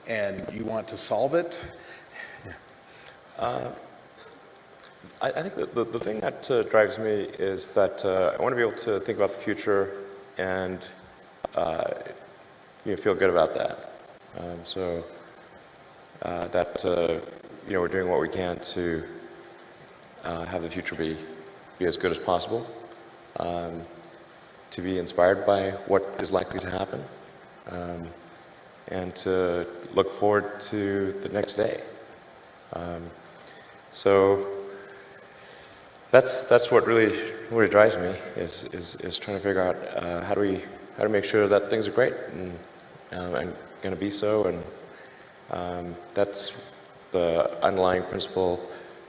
and you want to solve it? I think the thing that drives me is that I want to be able to think about the future and feel good about that. We're doing what we can to have the future be as good as possible, to be inspired by what is likely to happen, and to look forward to the next day. So that's what really drives me is trying to figure out how do we make sure that things are great and going to be so, and that's the underlying principle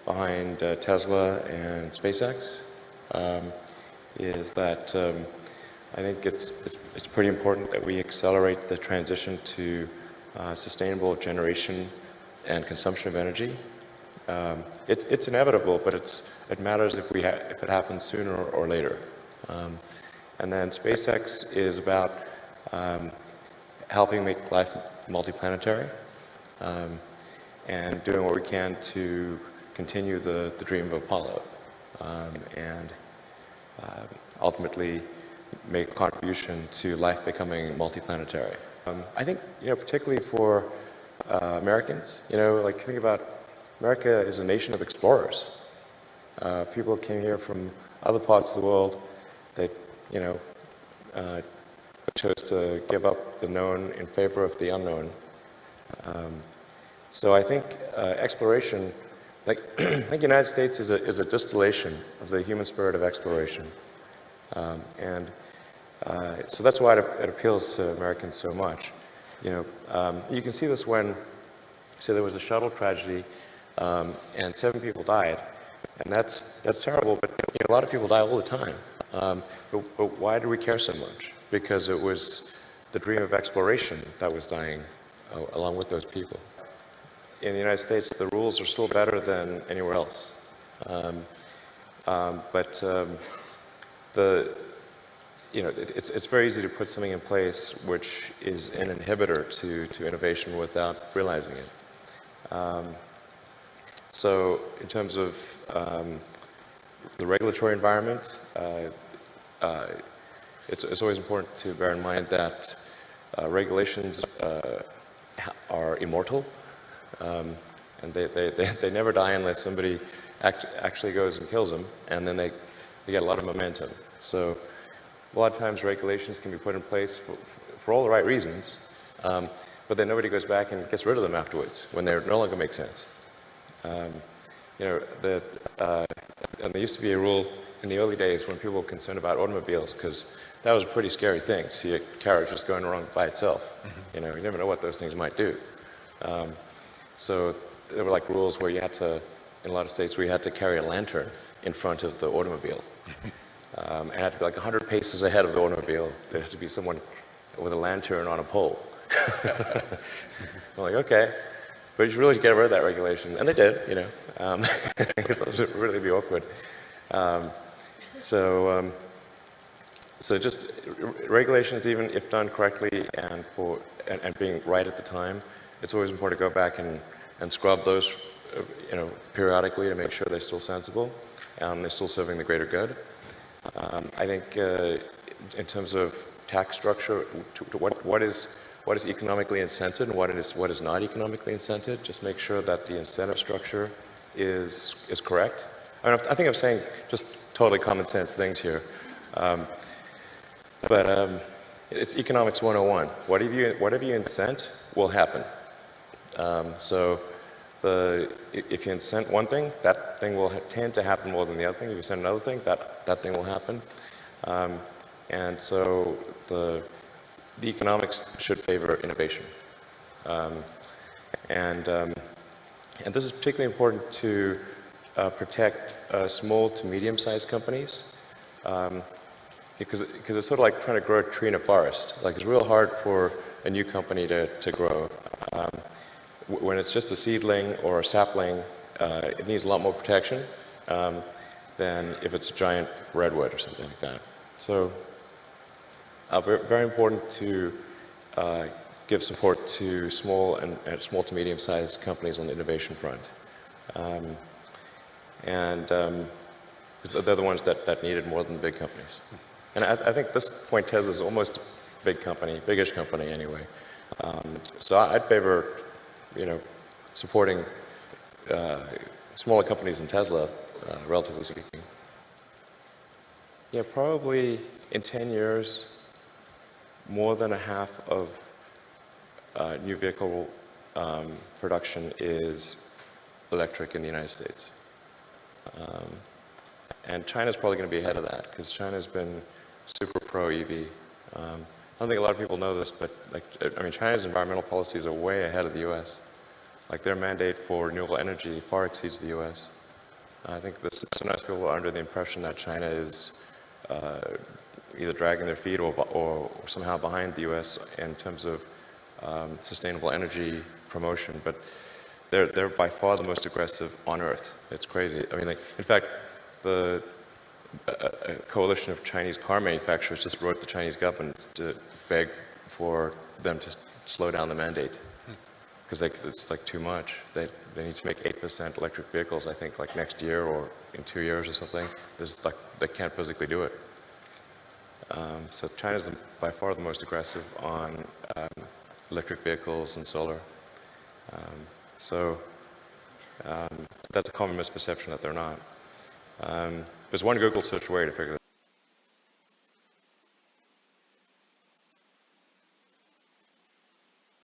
behind Tesla and SpaceX. Is that I think it's pretty important that we accelerate the transition to sustainable generation and consumption of energy. It's inevitable, but it matters if it happens sooner or later. And then SpaceX is about helping make life multiplanetary, and doing what we can to continue the dream of Apollo, and ultimately make a contribution to life becoming multiplanetary. I think, particularly for Americans, think about America is a nation of explorers. People came here from other parts of the world that, chose to give up the known in favor of the unknown. So I think exploration, I think the United States is a distillation of the human spirit of exploration. So that's why it appeals to Americans so much. You can see this when, say, there was a shuttle tragedy, and 7 people died, and that's terrible. But a lot of people die all the time. But why do we care so much? Because it was the dream of exploration that was dying along with those people. In the United States, the rules are still better than anywhere else. It's very easy to put something in place which is an inhibitor to innovation without realizing it. So in terms of the regulatory environment, it's always important to bear in mind that regulations are immortal, and they never die unless somebody actually goes and kills them, and then they get a lot of momentum. So a lot of times regulations can be put in place for all the right reasons, but then nobody goes back and gets rid of them afterwards when they no longer make sense. And there used to be a rule in the early days when people were concerned about automobiles, because that was a pretty scary thing to see a carriage just going wrong by itself. Mm-hmm. You never know what those things might do. So there were like rules where you had to, in a lot of states, where you had to carry a lantern in front of the automobile. And it had to be like 100 paces ahead of the automobile. There had to be someone with a lantern on a pole. I'm like, okay, but you should really get rid of that regulation. And they did, because it would really be awkward. So just regulations, even if done correctly and being right at the time, it's always important to go back and scrub those, periodically to make sure they're still sensible, they're still serving the greater good. I think in terms of tax structure, what is economically incented and what is not economically incented, just make sure that the incentive structure is correct. I think I'm saying just totally common sense things here, but it's economics 101. Whatever you incent will happen. So if you incent one thing, that thing will tend to happen more than the other thing. If you incent another thing, that thing will happen. And so the economics should favor innovation. And this is particularly important to protect small to medium-sized companies, because it's sort of like trying to grow a tree in a forest. Like, it's real hard for a new company to grow. When it's just a seedling or a sapling, it needs a lot more protection than if it's a giant redwood or something like that. So very important to give support to small small to medium-sized companies on the innovation front. They're the ones that need it more than the big companies. And I think at this point Tesla is almost a big company, biggish company anyway. So I'd favor, supporting smaller companies than Tesla, relatively speaking. Yeah, probably in 10 years, more than a half of new vehicle production is electric in the United States. And China's probably going to be ahead of that, because China's been super pro-EV. I don't think a lot of people know this, but China's environmental policies are way ahead of the U.S. Like, their mandate for renewable energy far exceeds the U.S. I think sometimes people are under the impression that China is either dragging their feet or somehow behind the U.S. in terms of sustainable energy promotion, but they're by far the most aggressive on Earth. It's crazy. In fact, a coalition of Chinese car manufacturers just wrote the Chinese government to beg for them to slow down the mandate, because it's too much. They need to make 8% electric vehicles, I think, next year or in 2 years or something. They can't physically do it. So China's by far the most aggressive on electric vehicles and solar. That's a common misperception that they're not. There's one Google search away to figure